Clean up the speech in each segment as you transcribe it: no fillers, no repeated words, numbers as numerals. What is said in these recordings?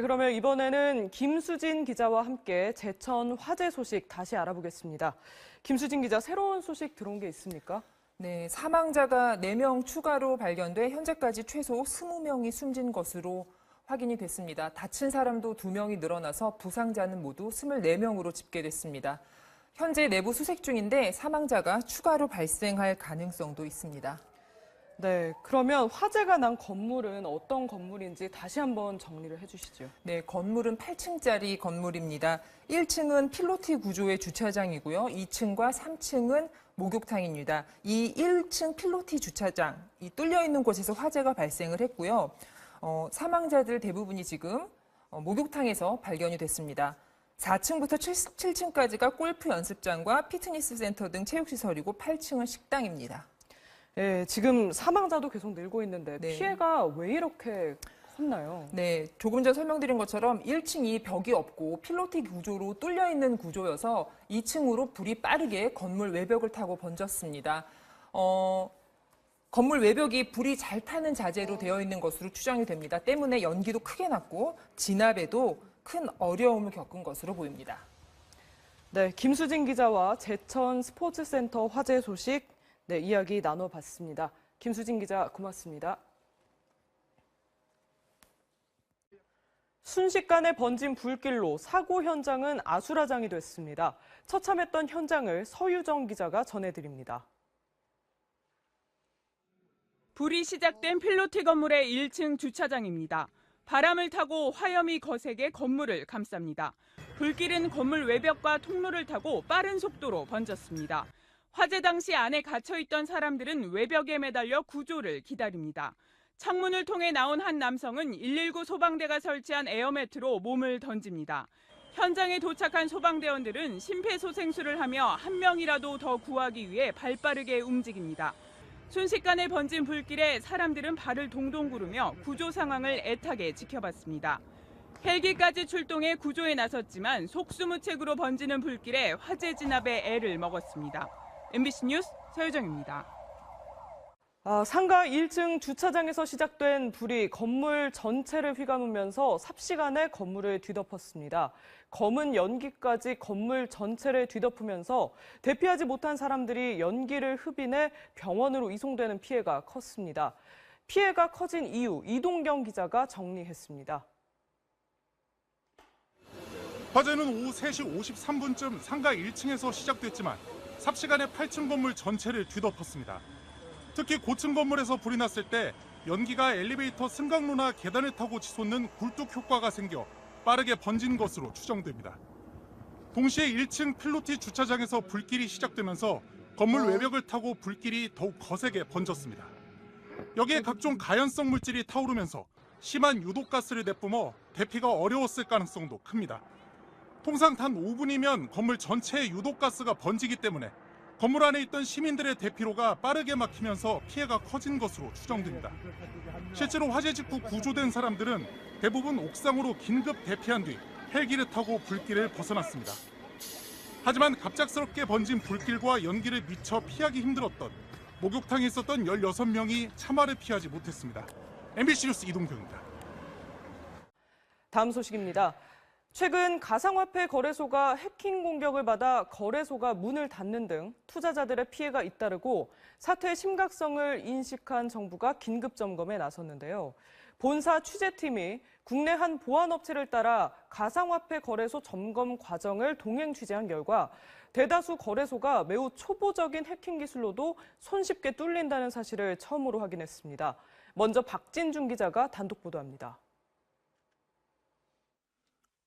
그러면 이번에는 김수진 기자와 함께 제천 화재 소식 다시 알아보겠습니다. 김수진 기자, 새로운 소식 들어온 게 있습니까? 네, 사망자가 4명 추가로 발견돼 현재까지 최소 20명이 숨진 것으로 확인이 됐습니다. 다친 사람도 2명이 늘어나서 부상자는 모두 24명으로 집계됐습니다. 현재 내부 수색 중인데 사망자가 추가로 발생할 가능성도 있습니다. 네, 그러면 화재가 난 건물은 어떤 건물인지 다시 한번 정리를 해주시죠. 네, 건물은 8층짜리 건물입니다. 1층은 필로티 구조의 주차장이고요. 2층과 3층은 목욕탕입니다. 이 1층 필로티 주차장, 이 뚫려 있는 곳에서 화재가 발생을 했고요. 사망자들 대부분이 지금 목욕탕에서 발견이 됐습니다. 4층부터 7층까지가 골프 연습장과 피트니스 센터 등 체육시설이고 8층은 식당입니다. 네, 지금 사망자도 계속 늘고 있는데 네. 피해가 왜 이렇게 컸나요? 네, 조금 전 설명드린 것처럼 1층이 벽이 없고 필로티 구조로 뚫려 있는 구조여서 2층으로 불이 빠르게 건물 외벽을 타고 번졌습니다. 건물 외벽이 불이 잘 타는 자재로 되어 있는 것으로 추정이 됩니다. 때문에 연기도 크게 났고 진압에도 큰 어려움을 겪은 것으로 보입니다. 네, 김수진 기자와 제천 스포츠센터 화재 소식 이야기 나눠봤습니다. 김수진 기자, 고맙습니다. 순식간에 번진 불길로 사고 현장은 아수라장이 됐습니다. 처참했던 현장을 서유정 기자가 전해드립니다. 불이 시작된 필로티 건물의 1층 주차장입니다. 바람을 타고 화염이 거세게 건물을 감쌉니다. 불길은 건물 외벽과 통로를 타고 빠른 속도로 번졌습니다. 화재 당시 안에 갇혀있던 사람들은 외벽에 매달려 구조를 기다립니다. 창문을 통해 나온 한 남성은 119 소방대가 설치한 에어매트로 몸을 던집니다. 현장에 도착한 소방대원들은 심폐소생술을 하며 한 명이라도 더 구하기 위해 발빠르게 움직입니다. 순식간에 번진 불길에 사람들은 발을 동동 구르며 구조 상황을 애타게 지켜봤습니다. 헬기까지 출동해 구조에 나섰지만 속수무책으로 번지는 불길에 화재 진압에 애를 먹었습니다. MBC 뉴스 서유정입니다. 상가 1층 주차장에서 시작된 불이 건물 전체를 휘감으면서 삽시간에 건물을 뒤덮었습니다. 검은 연기까지 건물 전체를 뒤덮으면서 대피하지 못한 사람들이 연기를 흡인해 병원으로 이송되는 피해가 컸습니다. 피해가 커진 이유, 이동경 기자가 정리했습니다. 화재는 오후 3시 53분쯤 상가 1층에서 시작됐지만 삽시간에 8층 건물 전체를 뒤덮었습니다. 특히 고층 건물에서 불이 났을 때 연기가 엘리베이터 승강로나 계단을 타고 치솟는 굴뚝 효과가 생겨 빠르게 번진 것으로 추정됩니다. 동시에 1층 필로티 주차장에서 불길이 시작되면서 건물 외벽을 타고 불길이 더욱 거세게 번졌습니다. 여기에 각종 가연성 물질이 타오르면서 심한 유독가스를 내뿜어 대피가 어려웠을 가능성도 큽니다. 통상 단 5분이면 건물 전체에 유독가스가 번지기 때문에 건물 안에 있던 시민들의 대피로가 빠르게 막히면서 피해가 커진 것으로 추정됩니다. 실제로 화재 직후 구조된 사람들은 대부분 옥상으로 긴급 대피한 뒤 헬기를 타고 불길을 벗어났습니다. 하지만 갑작스럽게 번진 불길과 연기를 미처 피하기 힘들었던 목욕탕에 있었던 16명이 참화를 피하지 못했습니다. MBC 뉴스 이동경입니다. 다음 소식입니다. 최근 가상화폐 거래소가 해킹 공격을 받아 거래소가 문을 닫는 등 투자자들의 피해가 잇따르고 사태의 심각성을 인식한 정부가 긴급 점검에 나섰는데요. 본사 취재팀이 국내 한 보안업체를 따라 가상화폐 거래소 점검 과정을 동행 취재한 결과 대다수 거래소가 매우 초보적인 해킹 기술로도 손쉽게 뚫린다는 사실을 처음으로 확인했습니다. 먼저 박진중 기자가 단독 보도합니다.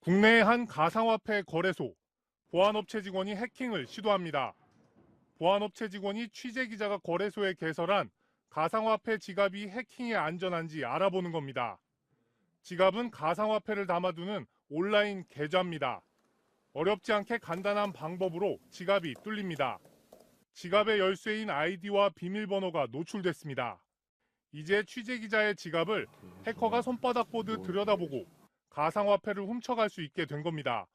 국내의 한 가상화폐 거래소, 보안업체 직원이 해킹을 시도합니다. 보안업체 직원이 취재기자가 거래소에 개설한 가상화폐 지갑이 해킹에 안전한지 알아보는 겁니다. 지갑은 가상화폐를 담아두는 온라인 계좌입니다. 어렵지 않게 간단한 방법으로 지갑이 뚫립니다. 지갑의 열쇠인 아이디와 비밀번호가 노출됐습니다. 이제 취재기자의 지갑을 해커가 손바닥 보듯 들여다보고 가상화폐를 훔쳐갈 수 있게 된 겁니다.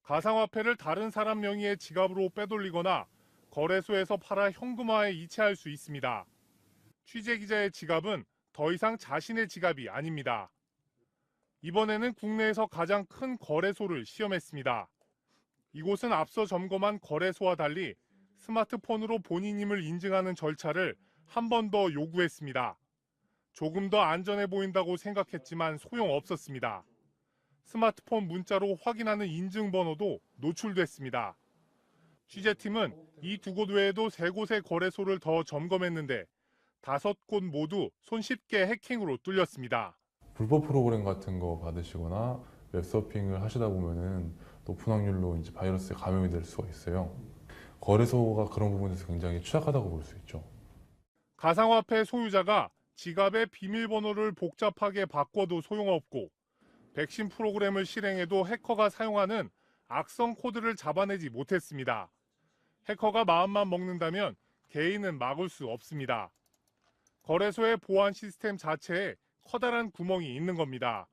가상화폐를 다른 사람 명의의 지갑으로 빼돌리거나 거래소에서 팔아 현금화해 이체할 수 있습니다. 취재기자의 지갑은 더 이상 자신의 지갑이 아닙니다. 이번에는 국내에서 가장 큰 거래소를 시험했습니다. 이곳은 앞서 점검한 거래소와 달리 스마트폰으로 본인임을 인증하는 절차를 한 번 더 요구했습니다. 조금 더 안전해 보인다고 생각했지만 소용없었습니다. 스마트폰 문자로 확인하는 인증번호도 노출됐습니다. 취재팀은 이 두 곳 외에도 3곳의 거래소를 더 점검했는데 5곳 모두 손쉽게 해킹으로 뚫렸습니다. 불법 프로그램 같은 거 받으시거나 웹서핑을 하시다 보면은 높은 확률로 이제 바이러스에 감염이 될 수가 있어요. 거래소가 그런 부분에서 굉장히 취약하다고 볼 수 있죠. 가상화폐 소유자가 지갑의 비밀번호를 복잡하게 바꿔도 소용없고 백신 프로그램을 실행해도 해커가 사용하는 악성 코드를 잡아내지 못했습니다. 해커가 마음만 먹는다면 개인은 막을 수 없습니다. 거래소의 보안 시스템 자체에 커다란 구멍이 있는 겁니다.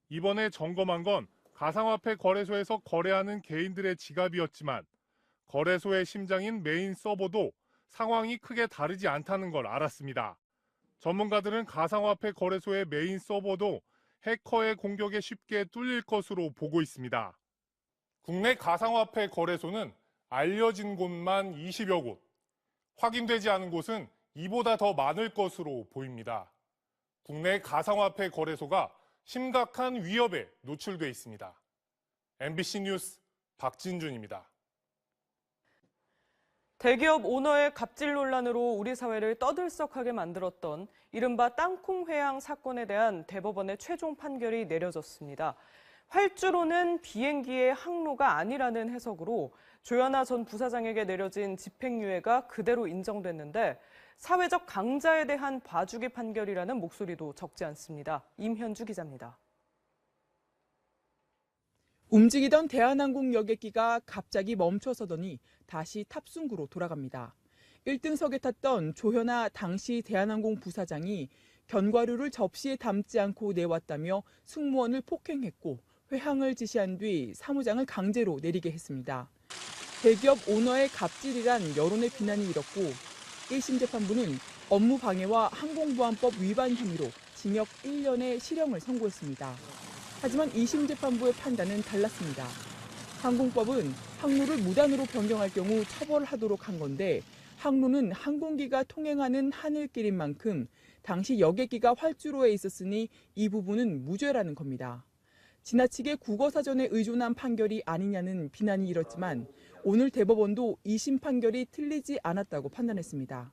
이번에 점검한 건 가상화폐 거래소에서 거래하는 개인들의 지갑이었지만 거래소의 심장인 메인 서버도 상황이 크게 다르지 않다는 걸 알았습니다. 전문가들은 가상화폐 거래소의 메인 서버도 해커의 공격에 쉽게 뚫릴 것으로 보고 있습니다. 국내 가상화폐 거래소는 알려진 곳만 20여 곳, 확인되지 않은 곳은 이보다 더 많을 것으로 보입니다. 국내 가상화폐 거래소가 심각한 위협에 노출돼 있습니다. MBC 뉴스 박진준입니다. 대기업 오너의 갑질 논란으로 우리 사회를 떠들썩하게 만들었던 이른바 땅콩 회항 사건에 대한 대법원의 최종 판결이 내려졌습니다. 활주로는 비행기의 항로가 아니라는 해석으로 조현아 전 부사장에게 내려진 집행유예가 그대로 인정됐는데 사회적 강자에 대한 봐주기 판결이라는 목소리도 적지 않습니다. 임현주 기자입니다. 움직이던 대한항공 여객기가 갑자기 멈춰서더니 다시 탑승구로 돌아갑니다. 1등석에 탔던 조현아 당시 대한항공 부사장이 견과류를 접시에 담지 않고 내왔다며 승무원을 폭행했고 회항을 지시한 뒤 사무장을 강제로 내리게 했습니다. 대기업 오너의 갑질이란 여론의 비난이 일었고 1심 재판부는 업무방해와 항공보안법 위반 혐의로 징역 1년의 실형을 선고했습니다. 하지만 2심 재판부의 판단은 달랐습니다. 항공법은 항로를 무단으로 변경할 경우 처벌하도록 한 건데 항로는 항공기가 통행하는 하늘길인 만큼 당시 여객기가 활주로에 있었으니 이 부분은 무죄라는 겁니다. 지나치게 국어사전에 의존한 판결이 아니냐는 비난이 일었지만 오늘 대법원도 2심 판결이 틀리지 않았다고 판단했습니다.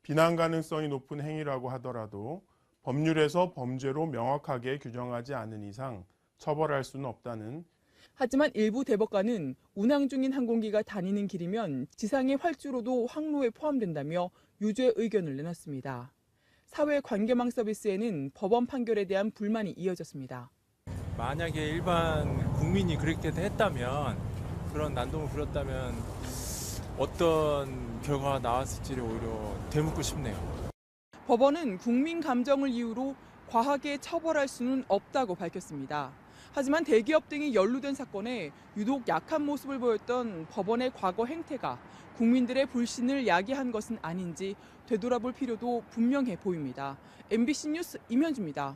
비난 가능성이 높은 행위라고 하더라도 법률에서 범죄로 명확하게 규정하지 않은 이상 처벌할 수는 없다는. 하지만 일부 대법관은 운항 중인 항공기가 다니는 길이면 지상의 활주로도 항로에 포함된다며 유죄 의견을 내놨습니다. 사회관계망 서비스에는 법원 판결에 대한 불만이 이어졌습니다. 만약에 일반 국민이 그렇게 했다면, 그런 난동을 부렸다면 어떤 결과가 나왔을지를 오히려 되묻고 싶네요. 법원은 국민 감정을 이유로 과하게 처벌할 수는 없다고 밝혔습니다. 하지만 대기업 등이 연루된 사건에 유독 약한 모습을 보였던 법원의 과거 행태가 국민들의 불신을 야기한 것은 아닌지 되돌아볼 필요도 분명해 보입니다. MBC 뉴스 임현주입니다.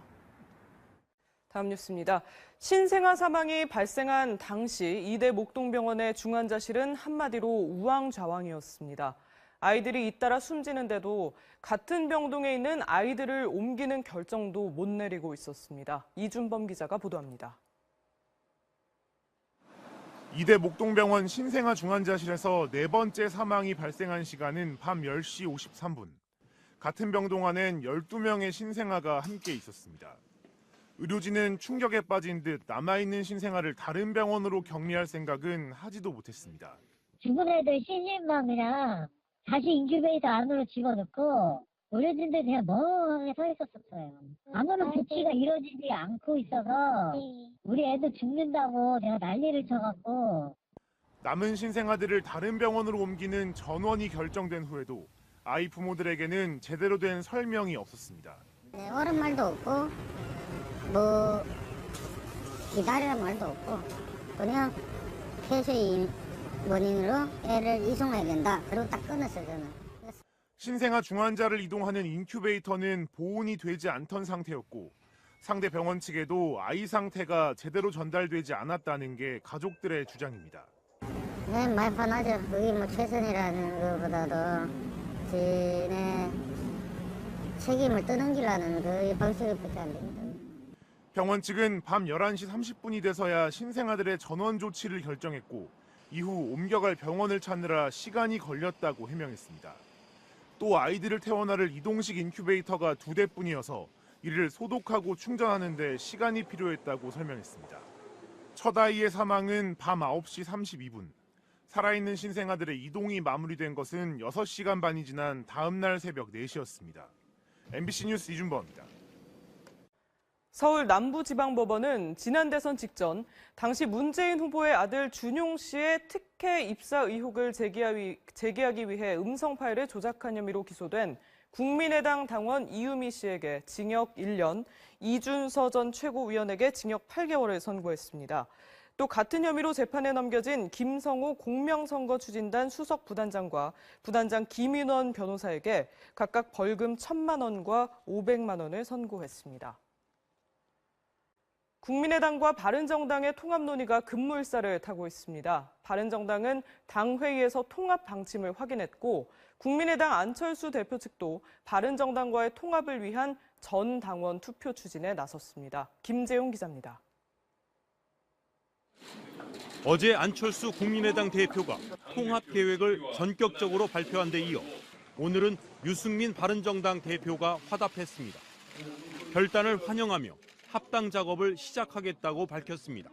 다음 뉴스입니다. 신생아 사망이 발생한 당시 이대 목동병원의 중환자실은 한마디로 우왕좌왕이었습니다. 아이들이 잇따라 숨지는데도 같은 병동에 있는 아이들을 옮기는 결정도 못 내리고 있었습니다. 이준범 기자가 보도합니다. 이대 목동병원 신생아 중환자실에서 4번째 사망이 발생한 시간은 밤 10시 53분. 같은 병동 안엔 12명의 신생아가 함께 있었습니다. 의료진은 충격에 빠진 듯 남아있는 신생아를 다른 병원으로 격리할 생각은 하지도 못했습니다. 죽은 애들 CGM망이랑 다시 인큐베이터 안으로 집어넣고 의료진들 그냥 멍하게 서 있었어요. 아무런 조치가 이루어지지 않고 있어서 우리 애들 죽는다고 내가 난리를 쳐갖고. 남은 신생아들을 다른 병원으로 옮기는 전원이 결정된 후에도 아이 부모들에게는 제대로 된 설명이 없었습니다. 네, 옳은 말도 없고 뭐 기다리라는 말도 없고 그냥 폐쇄 원인으로 애를 이송해야 된다. 그리고 딱 끊었어요, 저는. 신생아 중환자를 이동하는 인큐베이터는 보온이 되지 않던 상태였고 상대 병원 측에도 아이 상태가 제대로 전달되지 않았다는 게 가족들의 주장입니다. 네, 많이 편하죠. 그게 뭐 최선이라는 것보다도 제 책임을 떠넘기려는 그 방식밖에 안 됩니다. 병원 측은 밤 11시 30분이 돼서야 신생아들의 전원 조치를 결정했고 이후 옮겨갈 병원을 찾느라 시간이 걸렸다고 해명했습니다. 또 아이들을 태워나를 이동식 인큐베이터가 2대뿐이어서 이를 소독하고 충전하는 데 시간이 필요했다고 설명했습니다. 첫 아이의 사망은 밤 9시 32분. 살아있는 신생아들의 이동이 마무리된 것은 6시간 반이 지난 다음 날 새벽 4시였습니다. MBC 뉴스 이준범입니다. 서울 남부지방법원은 지난 대선 직전 당시 문재인 후보의 아들 준용 씨의 특혜 입사 의혹을 제기하기 위해 음성 파일을 조작한 혐의로 기소된 국민의당 당원 이유미 씨에게 징역 1년, 이준서 전 최고위원에게 징역 8개월을 선고했습니다. 또 같은 혐의로 재판에 넘겨진 김성호 공명선거 추진단 수석 부단장과 부단장 김인원 변호사에게 각각 벌금 1,000만 원과 500만 원을 선고했습니다. 국민의당과 바른정당의 통합 논의가 급물살을 타고 있습니다. 바른정당은 당회의에서 통합 방침을 확인했고 국민의당 안철수 대표 측도 바른정당과의 통합을 위한 전 당원 투표 추진에 나섰습니다. 김재용 기자입니다. 어제 안철수 국민의당 대표가 통합 계획을 전격적으로 발표한 데 이어 오늘은 유승민 바른정당 대표가 화답했습니다. 결단을 환영하며 합당 작업을 시작하겠다고 밝혔습니다.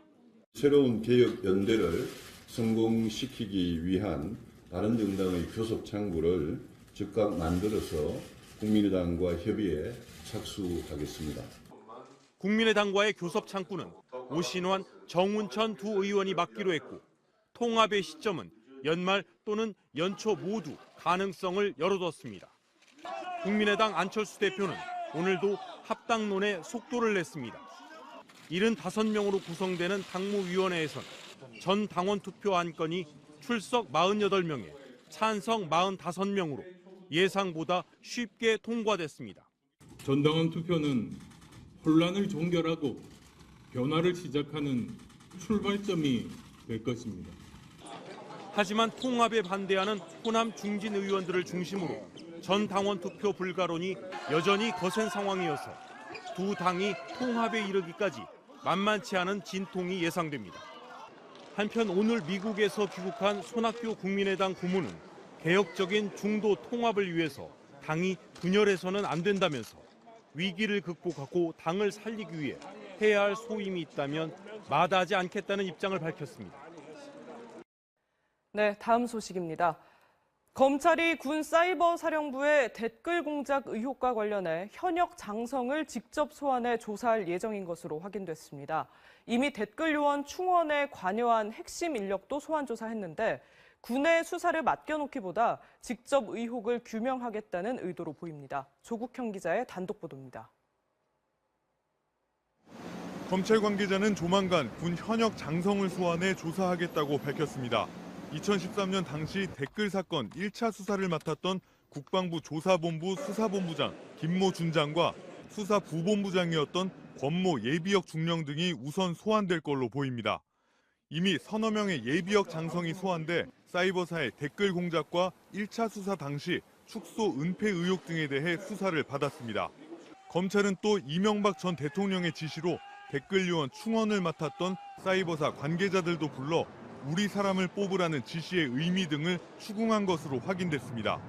새로운 개혁 연대를 성공시키기 위한 바른정당의 교섭 창구를 즉각 만들어서 국민의당과 협의에 착수하겠습니다. 국민의당과의 교섭 창구는 오신환, 정운천 두 의원이 맡기로 했고 통합의 시점은 연말 또는 연초 모두 가능성을 열어뒀습니다. 국민의당 안철수 대표는 오늘도 합당론에 속도를 냈습니다. 75명으로 구성되는 당무위원회에서는 전 당원 투표 안건이 출석 48명에 찬성 45명으로 예상보다 쉽게 통과됐습니다. 전 당원 투표는 혼란을 종결하고 변화를 시작하는 출발점이 될 것입니다. 하지만 통합에 반대하는 호남 중진 의원들을 중심으로 전 당원 투표 불가론이 여전히 거센 상황이어서 두 당이 통합에 이르기까지 만만치 않은 진통이 예상됩니다. 한편 오늘 미국에서 귀국한 손학규 국민의당 고문은 개혁적인 중도 통합을 위해서 당이 분열해서는 안 된다면서 위기를 극복하고 당을 살리기 위해 해야 할 소임이 있다면 마다하지 않겠다는 입장을 밝혔습니다. 네, 다음 소식입니다. 검찰이 군 사이버 사령부의 댓글 공작 의혹과 관련해 현역 장성을 직접 소환해 조사할 예정인 것으로 확인됐습니다. 이미 댓글 요원 충원에 관여한 핵심 인력도 소환 조사했는데 군의 수사를 맡겨놓기보다 직접 의혹을 규명하겠다는 의도로 보입니다. 조국형 기자의 단독 보도입니다. 검찰 관계자는 조만간 군 현역 장성을 소환해 조사하겠다고 밝혔습니다. 2013년 당시 댓글 사건 1차 수사를 맡았던 국방부 조사본부 수사본부장 김모 준장과 수사부본부장이었던 권모 예비역 중령 등이 우선 소환될 걸로 보입니다. 이미 서너 명의 예비역 장성이 소환돼 사이버사의 댓글 공작과 1차 수사 당시 축소 은폐 의혹 등에 대해 수사를 받았습니다. 검찰은 또 이명박 전 대통령의 지시로 댓글 요원 충원을 맡았던 사이버사 관계자들도 불러 우리 사람을 뽑으라는 지시의 의미 등을 추궁한 것으로 확인됐습니다.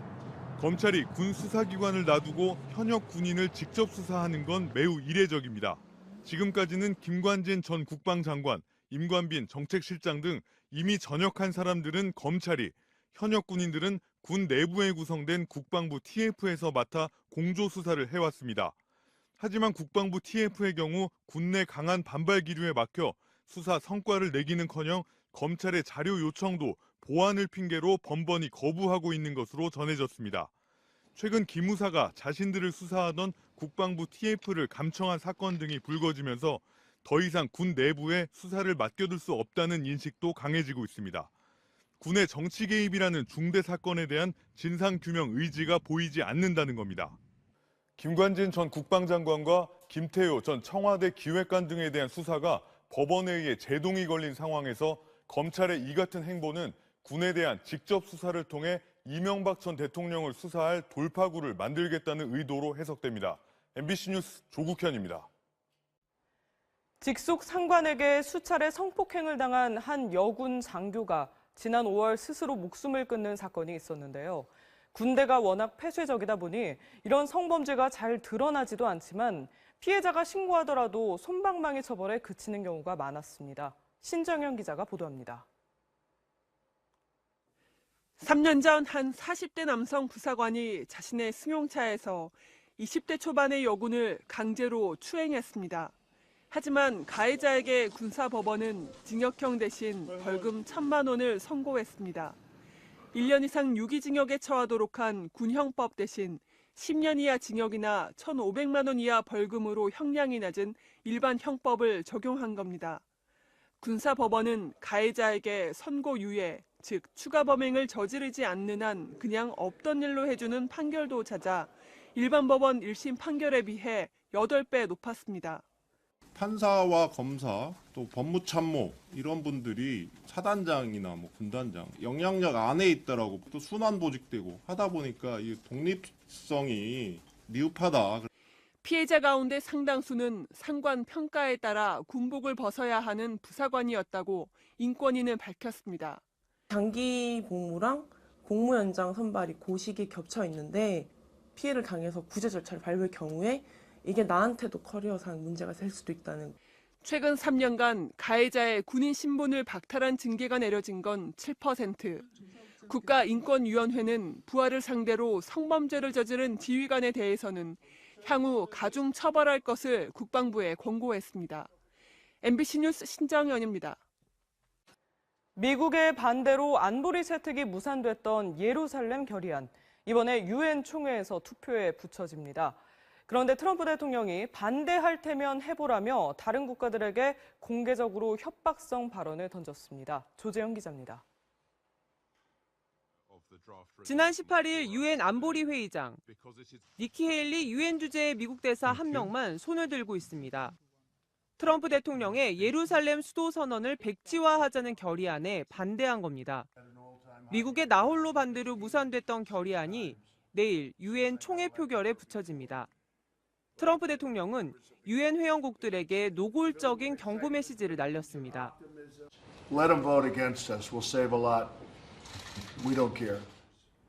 검찰이 군 수사기관을 놔두고 현역 군인을 직접 수사하는 건 매우 이례적입니다. 지금까지는 김관진 전 국방장관, 임관빈 정책실장 등 이미 전역한 사람들은 검찰이, 현역 군인들은 군 내부에 구성된 국방부 TF에서 맡아 공조수사를 해왔습니다. 하지만 국방부 TF의 경우 군내 강한 반발 기류에 막혀 수사 성과를 내기는커녕 검찰의 자료 요청도 보안을 핑계로 번번이 거부하고 있는 것으로 전해졌습니다. 최근 기무사가 자신들을 수사하던 국방부 TF를 감청한 사건 등이 불거지면서 더 이상 군 내부에 수사를 맡겨둘 수 없다는 인식도 강해지고 있습니다. 군의 정치 개입이라는 중대 사건에 대한 진상규명 의지가 보이지 않는다는 겁니다. 김관진 전 국방장관과 김태효 전 청와대 기획관 등에 대한 수사가 법원에 의해 제동이 걸린 상황에서 검찰의 이 같은 행보는 군에 대한 직접 수사를 통해 이명박 전 대통령을 수사할 돌파구를 만들겠다는 의도로 해석됩니다. MBC 뉴스 조국현입니다. 직속 상관에게 수차례 성폭행을 당한 한 여군 장교가 지난 5월 스스로 목숨을 끊는 사건이 있었는데요. 군대가 워낙 폐쇄적이다 보니 이런 성범죄가 잘 드러나지도 않지만 피해자가 신고하더라도 솜방망이 처벌에 그치는 경우가 많았습니다. 신정현 기자가 보도합니다. 3년 전 한 40대 남성 부사관이 자신의 승용차에서 20대 초반의 여군을 강제로 추행했습니다. 하지만 가해자에게 군사법원은 징역형 대신 벌금 1,000만 원을 선고했습니다. 1년 이상 유기징역에 처하도록 한 군형법 대신 10년 이하 징역이나 1,500만 원 이하 벌금으로 형량이 낮은 일반 형법을 적용한 겁니다. 군사법원은 가해자에게 선고유예, 즉 추가 범행을 저지르지 않는 한 그냥 없던 일로 해주는 판결도 잦아 일반 법원 1심 판결에 비해 8배 높았습니다. 판사와 검사 또 법무참모 이런 분들이 사단장이나 군단장 영향력 안에 있다라고 또 순환보직되고 하다 보니까 이 독립성이 미흡하다. 피해자 가운데 상당수는 상관 평가에 따라 군복을 벗어야 하는 부사관이었다고 인권위는 밝혔습니다. 장기 복무랑 복무 연장 선발이 고시기 겹쳐 있는데 피해를 당해서 구제 절차를 밟을 경우에 이게 나한테도 커리어상 문제가 될 수도 있다는. 최근 3년간 가해자의 군인 신분을 박탈한 징계가 내려진 건 7%. 국가인권위원회는 부하를 상대로 성범죄를 저지른 지휘관에 대해서는 향후 가중 처벌할 것을 국방부에 권고했습니다. MBC 뉴스 신정현입니다. 미국의 반대로 안보리 채택이 무산됐던 예루살렘 결의안. 이번에 유엔 총회에서 투표에 붙여집니다. 그런데 트럼프 대통령이 반대할 테면 해보라며 다른 국가들에게 공개적으로 협박성 발언을 던졌습니다. 조재영 기자입니다. 지난 18일 유엔 안보리 회의장, 니키 헤일리 유엔 주재의 미국 대사 한 명만 손을 들고 있습니다. 트럼프 대통령의 예루살렘 수도 선언을 백지화하자는 결의안에 반대한 겁니다. 미국의 나홀로 반대로 무산됐던 결의안이 내일 유엔 총회 표결에 붙여집니다. 트럼프 대통령은 유엔 회원국들에게 노골적인 경고 메시지를 날렸습니다. Let them vote against us. We'll save a lot. We don't care.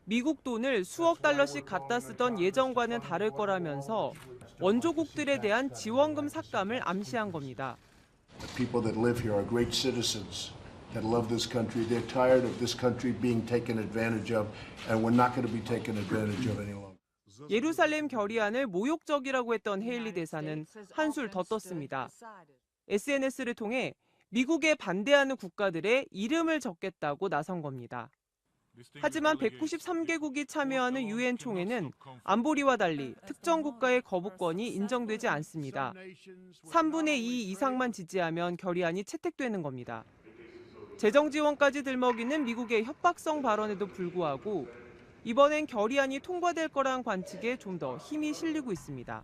미국 돈을 수억 달러씩 갖다 쓰던 예전과는 다를 거라면서 원조국들에 대한 지원금 삭감을 암시한 겁니다. The people that live here are great citizens that love this country. They're tired of this country being taken advantage of, and we're not going to be taken advantage of any longer. 예루살렘 결의안을 모욕적이라고 했던 헤일리 대사는 한술 더 떴습니다. SNS를 통해 미국에 반대하는 국가들의 이름을 적겠다고 나선 겁니다. 하지만 193개국이 참여하는 유엔 총회는 안보리와 달리 특정 국가의 거부권이 인정되지 않습니다. 3분의 2 이상만 지지하면 결의안이 채택되는 겁니다. 재정 지원까지 들먹이는 미국의 협박성 발언에도 불구하고 이번엔 결의안이 통과될 거란 관측에 좀 더 힘이 실리고 있습니다.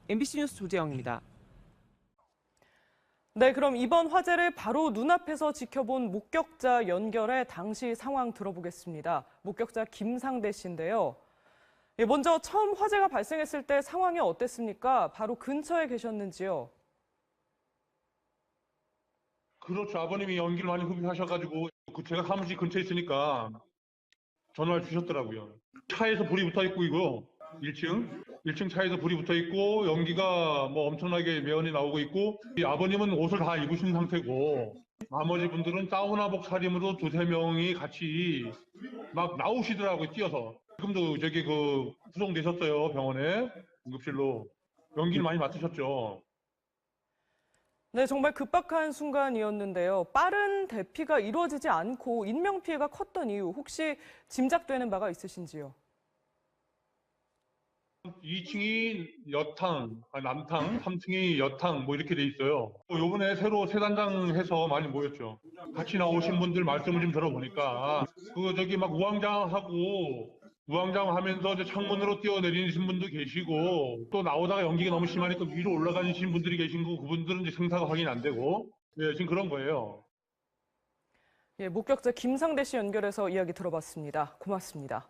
MBC 뉴스 조재영입니다. 네, 그럼 이번 화재를 바로 눈앞에서 지켜본 목격자 연결해 당시 상황 들어보겠습니다. 목격자 김상대 씨인데요. 먼저 처음 화재가 발생했을 때 상황이 어땠습니까? 바로 근처에 계셨는지요? 그렇죠. 아버님이 연기를 많이 흡입하셔가지고 제가 사무실 근처에 있으니까 전화를 주셨더라고요. 차에서 불이 붙어 있고 이거 1층 차에서 불이 붙어 있고 연기가 엄청나게 매연이 나오고 있고 이 아버님은 옷을 다 입으신 상태고 나머지 분들은 사우나복 차림으로 2-3명이 같이 막 나오시더라고요. 뛰어서. 지금도 저기 구송되셨어요. 병원에 응급실로. 연기를 많이 맡으셨죠. 네, 정말 급박한 순간이었는데요. 빠른 대피가 이루어지지 않고 인명피해가 컸던 이유 혹시 짐작되는 바가 있으신지요? 2층이 여탕, 남탕, 3층이 여탕 이렇게 돼 있어요. 요번에 새로 세 단장 해서 많이 모였죠. 같이 나오신 분들 말씀을 좀 들어보니까 저기 막 우왕좌왕하고 우왕좌왕하면서 저 창문으로 뛰어내리신 분도 계시고 또 나오다가 연기가 너무 심하니 또 위로 올라가신 분들이 계신 거 그분들은 이제 생사가 확인 안 되고 예, 지금 그런 거예요. 예, 목격자 김상대 씨 연결해서 이야기 들어봤습니다. 고맙습니다.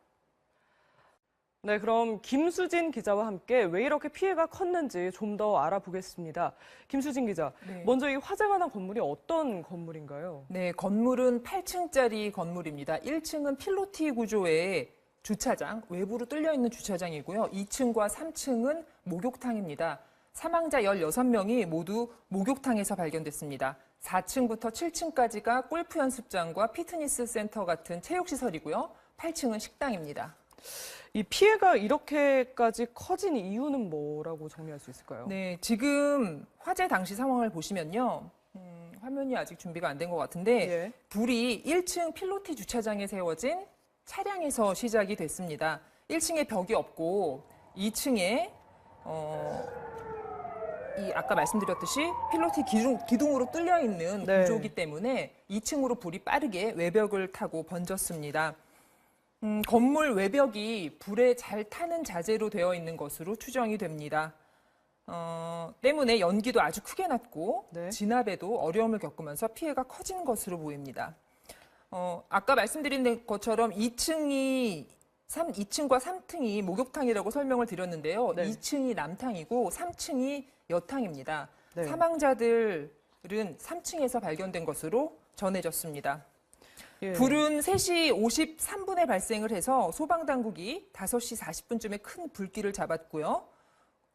네, 그럼 김수진 기자와 함께 왜 이렇게 피해가 컸는지 좀 더 알아보겠습니다. 김수진 기자, 네. 먼저 이 화재가 난 건물이 어떤 건물인가요? 네, 건물은 8층짜리 건물입니다. 1층은 필로티 구조의 주차장, 외부로 뚫려 있는 주차장이고요. 2층과 3층은 목욕탕입니다. 사망자 16명이 모두 목욕탕에서 발견됐습니다. 4층부터 7층까지가 골프 연습장과 피트니스 센터 같은 체육시설이고요. 8층은 식당입니다. 이 피해가 이렇게까지 커진 이유는 뭐라고 정리할 수 있을까요? 네, 지금 화재 당시 상황을 보시면요. 화면이 아직 준비가 안 된 것 같은데 예. 불이 1층 필로티 주차장에 세워진 차량에서 시작이 됐습니다. 1층에 벽이 없고 2층에 이 아까 말씀드렸듯이 필로티 기둥으로 뚫려 있는 네. 구조이기 때문에 2층으로 불이 빠르게 외벽을 타고 번졌습니다. 건물 외벽이 불에 잘 타는 자재로 되어 있는 것으로 추정이 됩니다. 때문에 연기도 아주 크게 났고 네. 진압에도 어려움을 겪으면서 피해가 커진 것으로 보입니다. 아까 말씀드린 것처럼 2층과 3층이 목욕탕이라고 설명을 드렸는데요. 네. 2층이 남탕이고 3층이 여탕입니다. 네. 사망자들은 3층에서 발견된 것으로 전해졌습니다. 예. 불은 3시 53분에 발생을 해서 소방당국이 5시 40분쯤에 큰 불길을 잡았고요.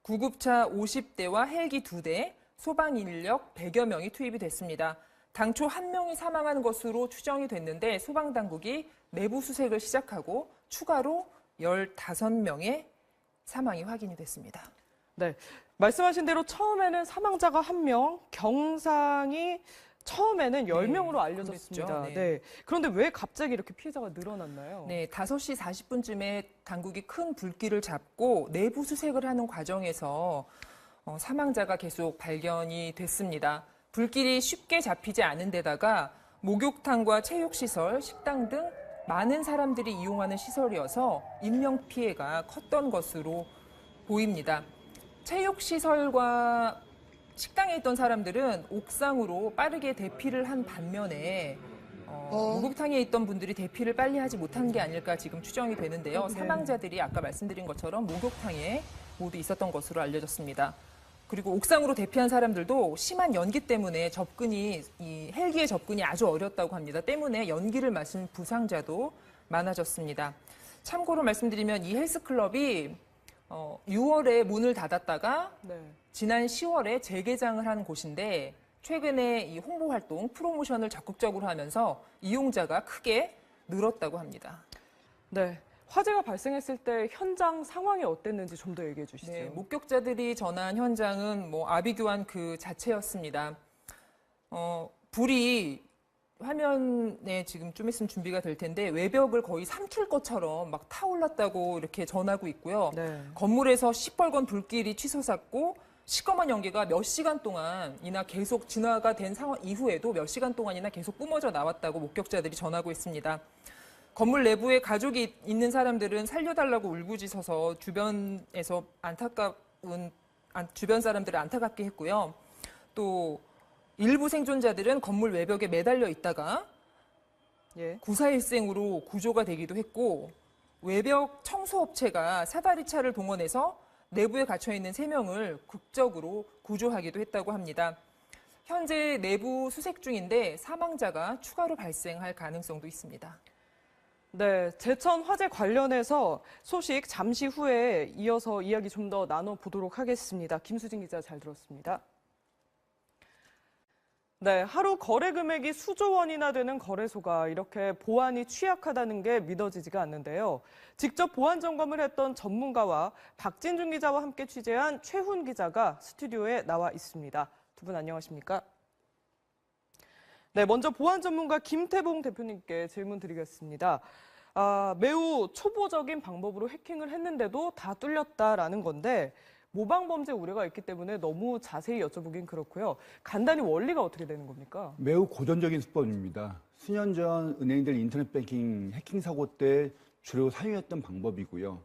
구급차 50대와 헬기 2대, 소방인력 100여 명이 투입이 됐습니다. 당초 1명이 사망한 것으로 추정이 됐는데 소방당국이 내부 수색을 시작하고 추가로 15명의 사망이 확인이 됐습니다. 네, 말씀하신 대로 처음에는 사망자가 1명, 경상이 처음에는 10명으로 알려졌습니다. 그랬죠. 네. 네. 그런데 왜 갑자기 이렇게 피해자가 늘어났나요? 네, 5시 40분쯤에 당국이 큰 불길을 잡고 내부 수색을 하는 과정에서 사망자가 계속 발견이 됐습니다. 불길이 쉽게 잡히지 않은 데다가 목욕탕과 체육시설, 식당 등 많은 사람들이 이용하는 시설이어서 인명피해가 컸던 것으로 보입니다. 체육시설과 식당에 있던 사람들은 옥상으로 빠르게 대피를 한 반면에 목욕탕에 있던 분들이 대피를 빨리 하지 못한 게 아닐까 지금 추정이 되는데요. 네. 사망자들이 아까 말씀드린 것처럼 목욕탕에 모두 있었던 것으로 알려졌습니다. 그리고 옥상으로 대피한 사람들도 심한 연기 때문에 이 헬기의 접근이 아주 어렵다고 합니다. 때문에 연기를 마신 부상자도 많아졌습니다. 참고로 말씀드리면 이 헬스클럽이 6월에 문을 닫았다가 네. 지난 10월에 재개장을 한 곳인데 최근에 이 홍보 활동, 프로모션을 적극적으로 하면서 이용자가 크게 늘었다고 합니다. 네. 화재가 발생했을 때 현장 상황이 어땠는지 좀 더 얘기해 주시죠. 네, 목격자들이 전한 현장은 아비규환 그 자체였습니다. 불이 화면에 지금 좀 있으면 준비가 될 텐데 외벽을 거의 삼킬 것처럼 막 타올랐다고 이렇게 전하고 있고요. 네. 건물에서 시뻘건 불길이 치솟았고 시꺼먼 연기가 몇 시간 동안이나 계속 진화가 된 상황 이후에도 몇 시간 동안이나 계속 뿜어져 나왔다고 목격자들이 전하고 있습니다. 건물 내부에 가족이 있는 사람들은 살려달라고 울부짖어서 주변에서 주변 사람들을 안타깝게 했고요. 또 일부 생존자들은 건물 외벽에 매달려 있다가 예. 구사일생으로 구조가 되기도 했고 외벽 청소업체가 사다리차를 동원해서 내부에 갇혀있는 3명을 극적으로 구조하기도 했다고 합니다. 현재 내부 수색 중인데 사망자가 추가로 발생할 가능성도 있습니다. 네, 제천 화재 관련해서 소식 잠시 후에 이어서 이야기 좀 더 나눠보도록 하겠습니다. 김수진 기자 잘 들었습니다. 네, 하루 거래 금액이 수조 원이나 되는 거래소가 이렇게 보안이 취약하다는 게 믿어지지가 않는데요. 직접 보안 점검을 했던 전문가와 박진중 기자와 함께 취재한 최훈 기자가 스튜디오에 나와 있습니다. 두 분 안녕하십니까? 네, 먼저 보안 전문가 김태봉 대표님께 질문 드리겠습니다. 매우 초보적인 방법으로 해킹을 했는데도 다 뚫렸다라는 건데 모방 범죄 우려가 있기 때문에 너무 자세히 여쭤보긴 그렇고요. 간단히 원리가 어떻게 되는 겁니까? 매우 고전적인 수법입니다. 수년 전 은행들 인터넷 뱅킹 해킹 사고 때 주로 사용했던 방법이고요.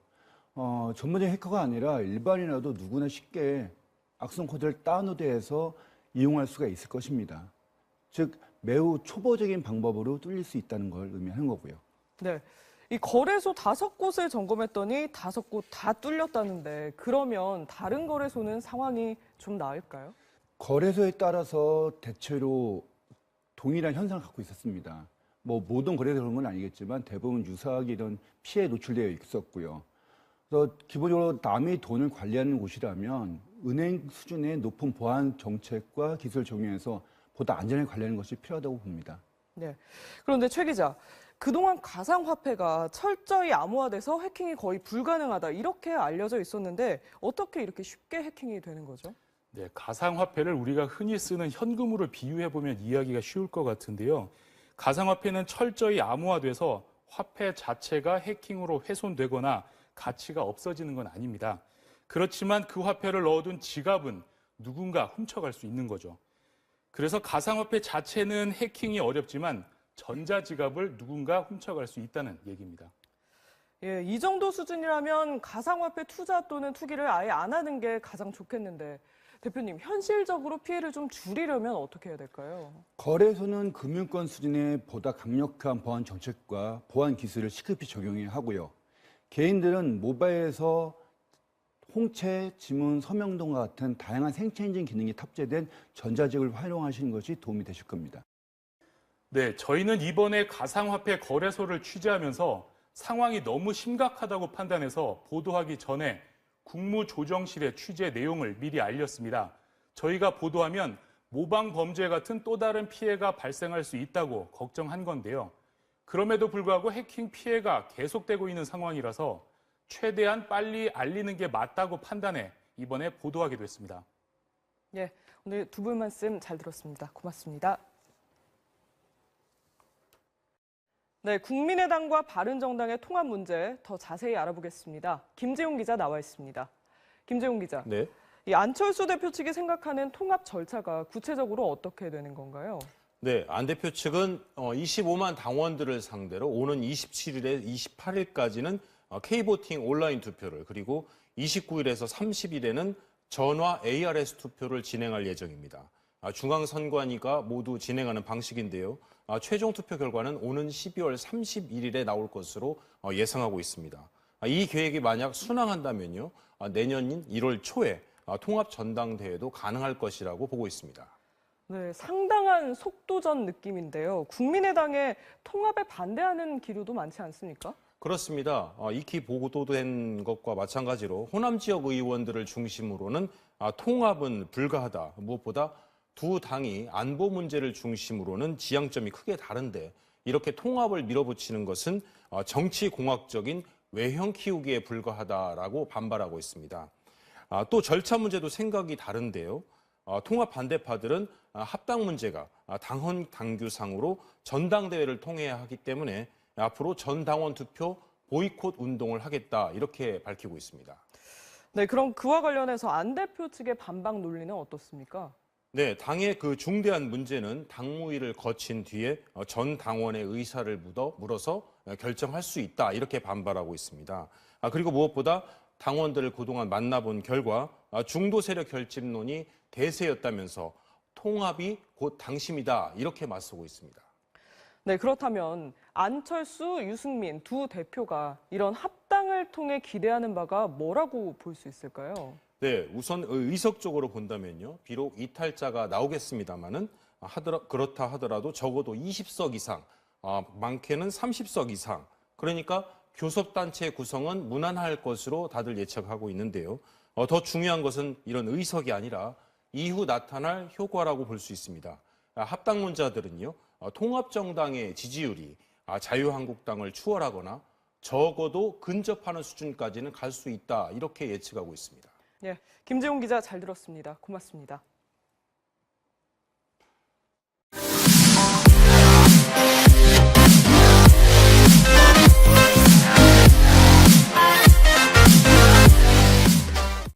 전문적인 해커가 아니라 일반인이라도 누구나 쉽게 악성 코드를 다운로드해서 이용할 수가 있을 것입니다. 즉 매우 초보적인 방법으로 뚫릴 수 있다는 걸 의미하는 거고요. 네. 이 거래소 5곳을 점검했더니 5곳 다 뚫렸다는데 그러면 다른 거래소는 상황이 좀 나을까요? 거래소에 따라서 대체로 동일한 현상을 갖고 있었습니다. 뭐 모든 거래소 그런 건 아니겠지만 대부분 유사하게 이런 피해에 노출되어 있었고요. 그래서 기본적으로 남의 돈을 관리하는 곳이라면 은행 수준의 높은 보안 정책과 기술을 적용해서 보다 안전하게 관리하는 것이 필요하다고 봅니다. 네. 그런데 최 기자, 그동안 가상화폐가 철저히 암호화돼서 해킹이 거의 불가능하다 이렇게 알려져 있었는데 어떻게 이렇게 쉽게 해킹이 되는 거죠? 네, 가상화폐를 우리가 흔히 쓰는 현금으로 비유해보면 이해하기가 쉬울 것 같은데요. 가상화폐는 철저히 암호화돼서 화폐 자체가 해킹으로 훼손되거나 가치가 없어지는 건 아닙니다. 그렇지만 그 화폐를 넣어둔 지갑은 누군가 훔쳐갈 수 있는 거죠. 그래서 가상화폐 자체는 해킹이 어렵지만 전자지갑을 누군가 훔쳐갈 수 있다는 얘기입니다. 예, 이 정도 수준이라면 가상화폐 투자 또는 투기를 아예 안 하는 게 가장 좋겠는데 대표님, 현실적으로 피해를 좀 줄이려면 어떻게 해야 될까요? 거래소는 금융권 수준의 보다 강력한 보안 정책과 보안 기술을 시급히 적용해야 하고요. 개인들은 모바일에서 홍채, 지문, 서명 등 같은 다양한 생체 인증 기능이 탑재된 전자지갑을 활용하시는 것이 도움이 되실 겁니다. 네, 저희는 이번에 가상화폐 거래소를 취재하면서 상황이 너무 심각하다고 판단해서 보도하기 전에 국무조정실의 취재 내용을 미리 알렸습니다. 저희가 보도하면 모방 범죄 같은 또 다른 피해가 발생할 수 있다고 걱정한 건데요. 그럼에도 불구하고 해킹 피해가 계속되고 있는 상황이라서 최대한 빨리 알리는 게 맞다고 판단해 이번에 보도하게 됐습니다. 예, 오늘 두 분 말씀 잘 들었습니다. 고맙습니다. 네, 국민의당과 바른정당의 통합 문제 더 자세히 알아보겠습니다. 김재용 기자 나와 있습니다. 김재용 기자, 네. 이 안철수 대표 측이 생각하는 통합 절차가 구체적으로 어떻게 되는 건가요? 네, 안 대표 측은 25만 당원들을 상대로 오는 27일에 28일까지는 K보팅 온라인 투표를 그리고 29일에서 30일에는 전화 ARS 투표를 진행할 예정입니다. 중앙선관위가 모두 진행하는 방식인데요. 최종 투표 결과는 오는 12월 31일에 나올 것으로 예상하고 있습니다. 이 계획이 만약 순항한다면요, 내년인 1월 초에 통합 전당대회도 가능할 것이라고 보고 있습니다. 네, 상당한 속도전 느낌인데요. 국민의당에 통합에 반대하는 기류도 많지 않습니까? 그렇습니다. 익히 보도된 것과 마찬가지로 호남 지역 의원들을 중심으로는 통합은 불가하다. 무엇보다 두 당이 안보 문제를 중심으로는 지향점이 크게 다른데 이렇게 통합을 밀어붙이는 것은 정치공학적인 외형 키우기에 불과하다라고 반발하고 있습니다. 또 절차 문제도 생각이 다른데요. 통합 반대파들은 합당 문제가 당헌 당규상으로 전당대회를 통해야 하기 때문에 앞으로 전 당원 투표 보이콧 운동을 하겠다 이렇게 밝히고 있습니다. 네, 그럼 그와 관련해서 안 대표 측의 반박 논리는 어떻습니까? 네, 당의 그 중대한 문제는 당무위를 거친 뒤에 전 당원의 의사를 물어서 결정할 수 있다 이렇게 반발하고 있습니다. 그리고 무엇보다 당원들을 그동안 만나본 결과 중도 세력 결집론이 대세였다면서 통합이 곧 당심이다 이렇게 맞서고 있습니다. 네, 그렇다면 안철수, 유승민 두 대표가 이런 합당을 통해 기대하는 바가 뭐라고 볼 수 있을까요? 네, 우선 의석적으로 본다면요. 비록 이탈자가 나오겠습니다만은 그렇다 하더라도 적어도 20석 이상, 많게는 30석 이상. 그러니까 교섭단체 구성은 무난할 것으로 다들 예측하고 있는데요. 더 중요한 것은 이런 의석이 아니라 이후 나타날 효과라고 볼 수 있습니다. 합당론자들은요. 통합정당의 지지율이 자유한국당을 추월하거나 적어도 근접하는 수준까지는 갈 수 있다 이렇게 예측하고 있습니다. 네, 김재용 기자 잘 들었습니다. 고맙습니다.